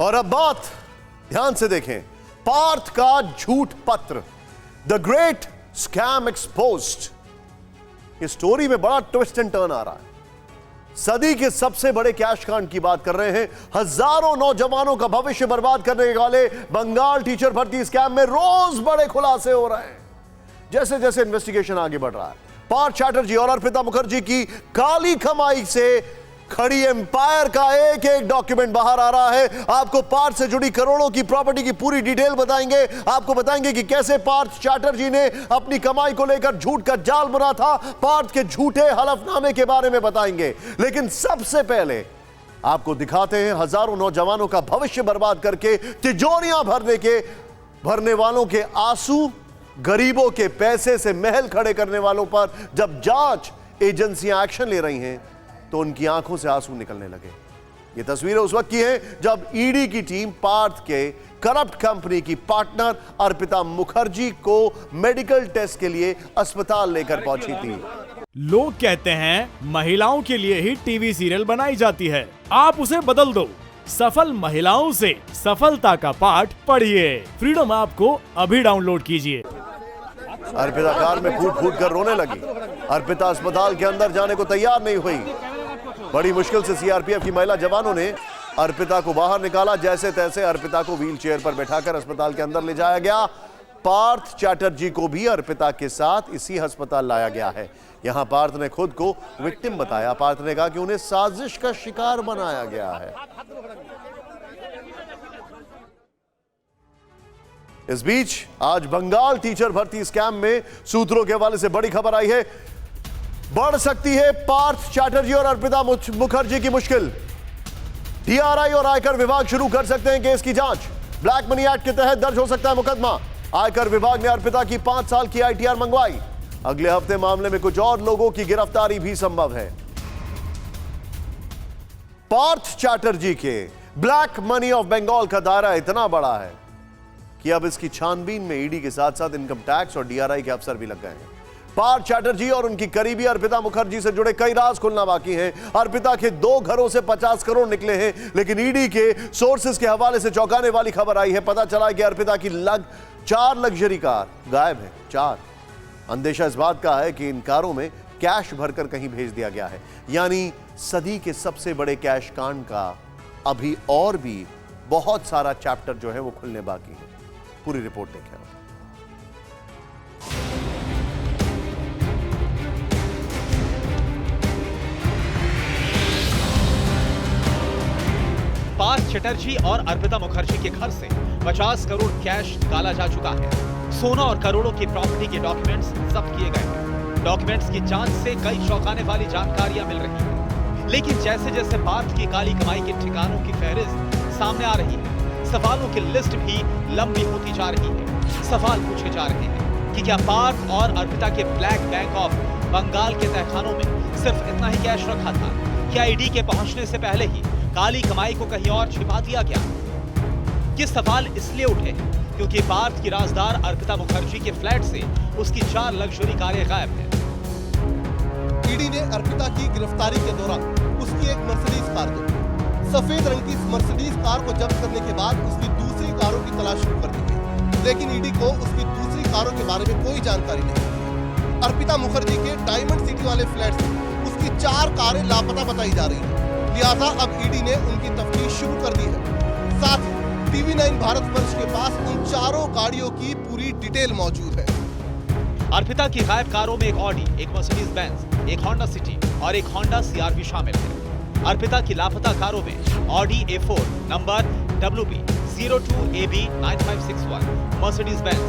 और अब बात ध्यान से देखें, पार्थ का झूठ पत्र, द ग्रेट स्कैम एक्सपोज्ड। इस स्टोरी में बड़ा ट्विस्ट एंड टर्न आ रहा है। सदी के सबसे बड़े कैश कांड की बात कर रहे हैं। हजारों नौजवानों का भविष्य बर्बाद करने वाले बंगाल टीचर भर्ती स्कैम में रोज बड़े खुलासे हो रहे हैं। जैसे जैसे इन्वेस्टिगेशन आगे बढ़ रहा है, पार्थ चैटर्जी और अर्पिता मुखर्जी की काली कमाई से खड़ी एम्पायर का एक एक डॉक्यूमेंट बाहर आ रहा है। आपको पार्थ से जुड़ी करोड़ों की प्रॉपर्टी की पूरी डिटेल बताएंगे। आपको बताएंगे कि कैसे पार्थ चैटर्जी ने अपनी कमाई को लेकर झूठ का जाल बुना था। पार्थ के झूठे हलफनामे के बारे में बताएंगे। लेकिन सबसे पहले आपको दिखाते हैं हजारों नौजवानों का भविष्य बर्बाद करके तिजोरियां भरने वालों के आंसू, गरीबों के पैसे से महल खड़े करने वालों पर जब जांच एजेंसियां एक्शन ले रही हैं तो उनकी आंखों से आंसू निकलने लगे। ये तस्वीरें उस वक्त की हैं जब ईडी की टीम पार्थ के करप्ट कंपनी की पार्टनर अर्पिता मुखर्जी को मेडिकल टेस्ट के लिए अस्पताल लेकर पहुंची थी। लोग कहते हैं महिलाओं के लिए ही टीवी सीरियल बनाई जाती है, आप उसे बदल दो। सफल महिलाओं से सफलता का पाठ पढ़िए। फ्रीडम ऐप को अभी डाउनलोड कीजिए। अर्पिता कार में फूट फूट कर रोने लगी। अर्पिता अस्पताल के अंदर जाने को तैयार नहीं हुई। बड़ी मुश्किल से सीआरपीएफ की महिला जवानों ने अर्पिता को बाहर निकाला। जैसे तैसे अर्पिता को व्हील चेयर पर बैठाकर अस्पताल के अंदर ले जाया गया। पार्थ चैटर्जी को भी अर्पिता के साथ इसी अस्पताल लाया गया है। यहां पार्थ ने खुद को विक्टिम बताया। पार्थ ने कहा कि उन्हें साजिश का शिकार बनाया गया है। इस बीच आज बंगाल टीचर भर्ती स्कैम में सूत्रों के हवाले से बड़ी खबर आई है। बढ़ सकती है पार्थ चैटर्जी और अर्पिता मुखर्जी की मुश्किल। डीआरआई और आयकर विभाग शुरू कर सकते हैं केस की जांच। ब्लैक मनी एक्ट के तहत दर्ज हो सकता है मुकदमा। आयकर विभाग ने अर्पिता की 5 साल की आईटीआर मंगवाई। अगले हफ्ते मामले में कुछ और लोगों की गिरफ्तारी भी संभव है। पार्थ चैटर्जी के ब्लैक मनी ऑफ बंगाल का दायरा इतना बड़ा है कि अब इसकी छानबीन में ईडी के साथ साथ इनकम टैक्स और डीआरआई के अफसर भी लग गए हैं। पार्थ चैटर्जी और उनकी करीबी अर्पिता मुखर्जी से जुड़े कई राज खुलना बाकी हैं। अर्पिता के 2 घरों से 50 करोड़ निकले हैं, लेकिन ईडी के सोर्सेज के हवाले से चौंकाने वाली खबर आई है। पता चला कि अर्पिता की 4 लग्जरी कार गायब है। 4। अंदेशा इस बात का है कि इन कारों में कैश भरकर कहीं भेज दिया गया है। यानी सदी के सबसे बड़े कैश कांड का अभी और भी बहुत सारा चैप्टर जो है वो खुलने बाकी है। पूरी रिपोर्ट देखें। पार्थ चैटर्जी और अर्पिता मुखर्जी के घर से 50 करोड़ कैश निकाला जा चुका है। सोना और करोड़ों की प्रॉपर्टी के डॉक्यूमेंट्स जब्त किए गए हैं। डॉक्यूमेंट्स की जांच से कई चौंकाने वाली जानकारियां मिल रही हैं। लेकिन जैसे जैसे पार्थ की काली कमाई के ठिकानों की फहरिस्त सामने आ रही है, सवालों की लिस्ट भी लंबी होती जा रही है। सवाल पूछे जा रहे हैं कि क्या पार्थ और अर्पिता के ब्लैक बैंक ऑफ बंगाल के तहखानों में सिर्फ इतना ही कैश रखा था? क्या ईडी के पहुंचने से पहले ही काली कमाई को कहीं और छिपा दिया गया? ये सवाल इसलिए उठे क्योंकि पार्थ की राजदार अर्पिता मुखर्जी के फ्लैट से उसकी 4 लग्जरी कारें गायब हैं। ईडी ने अर्पिता की गिरफ्तारी के दौरान उसकी एक मर्सिडीज कार को, सफेद रंग की मर्सिडीज कार को जब्त करने के बाद उसकी दूसरी कारों की तलाश शुरू कर दी गई। लेकिन ईडी को उसकी दूसरी कारों के बारे में कोई जानकारी नहीं। अर्पिता मुखर्जी के डायमंड सिटी वाले फ्लैट से उसकी 4 कारें लापता बताई जा रही है। लिहाजा अब ईडी ने उनकी तफ्तीश शुरू कर दी है। साथ ही TV9 भारतवर्ष के पास उन 4 गाड़ियों की पूरी डिटेल मौजूद है। अर्पिता की गायब कारों में एक ऑडी, एक मर्सिडीज बेंज, एक होंडा सिटी और एक होंडा CR-V शामिल है। अर्पिता की लापता कारों में Audi A4 number WB02AB9561, Mercedes Benz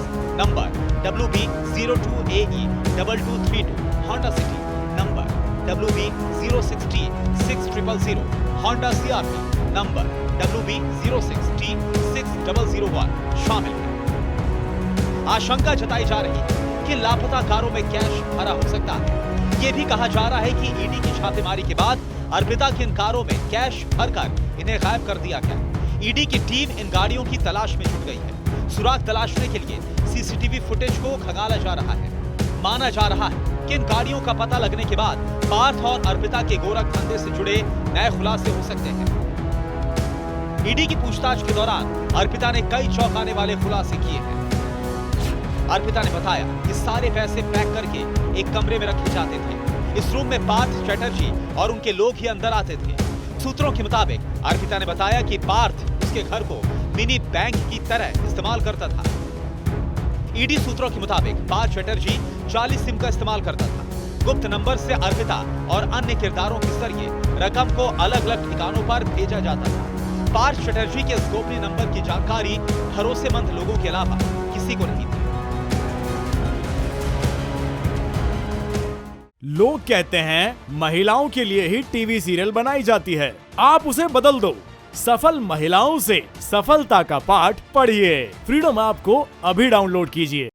number WB02AE2232, Honda city number WB06T6000, Honda CR-V number WB06T6001 शामिल है। आशंका जताई जा रही है कि लापता कारों में कैश भरा हो सकता है। ये भी कहा जा रहा है कि ईडी की छापेमारी के बाद अर्पिता की इन कारों में कैश भरकर इन्हें गायब कर दिया गया। ईडी की टीम इन गाड़ियों की तलाश में जुट गई है। सुराग तलाशने के लिए सीसीटीवी फुटेज को खंगाला जा रहा है। माना जा रहा है कि इन गाड़ियों का पता लगने के बाद पार्थ और अर्पिता के गोरख धंधे से जुड़े नए खुलासे हो सकते हैं। ईडी की पूछताछ के दौरान अर्पिता ने कई चौंकाने वाले खुलासे किए हैं। अर्पिता ने बताया कि सारे पैसे पैक करके एक कमरे में रखे जाते थे। इस रूम में पार्थ चटर्जी और उनके लोग ही अंदर आते थे। सूत्रों के मुताबिक अर्पिता ने बताया कि पार्थ उसके घर को मिनी बैंक की तरह इस्तेमाल करता था। ईडी सूत्रों के मुताबिक पार्थ चटर्जी 40 सिम का इस्तेमाल करता था। गुप्त नंबर से अर्पिता और अन्य किरदारों के जरिए रकम को अलग अलग ठिकानों पर भेजा जाता था। पार्थ चटर्जी के इस गोपनीय नंबर की जानकारी भरोसेमंद लोगों के अलावा किसी को नहीं थी। लोग कहते हैं महिलाओं के लिए ही टीवी सीरियल बनाई जाती है, आप उसे बदल दो। सफल महिलाओं से सफलता का पाठ पढ़िए। फ्रीडम ऐप को अभी डाउनलोड कीजिए।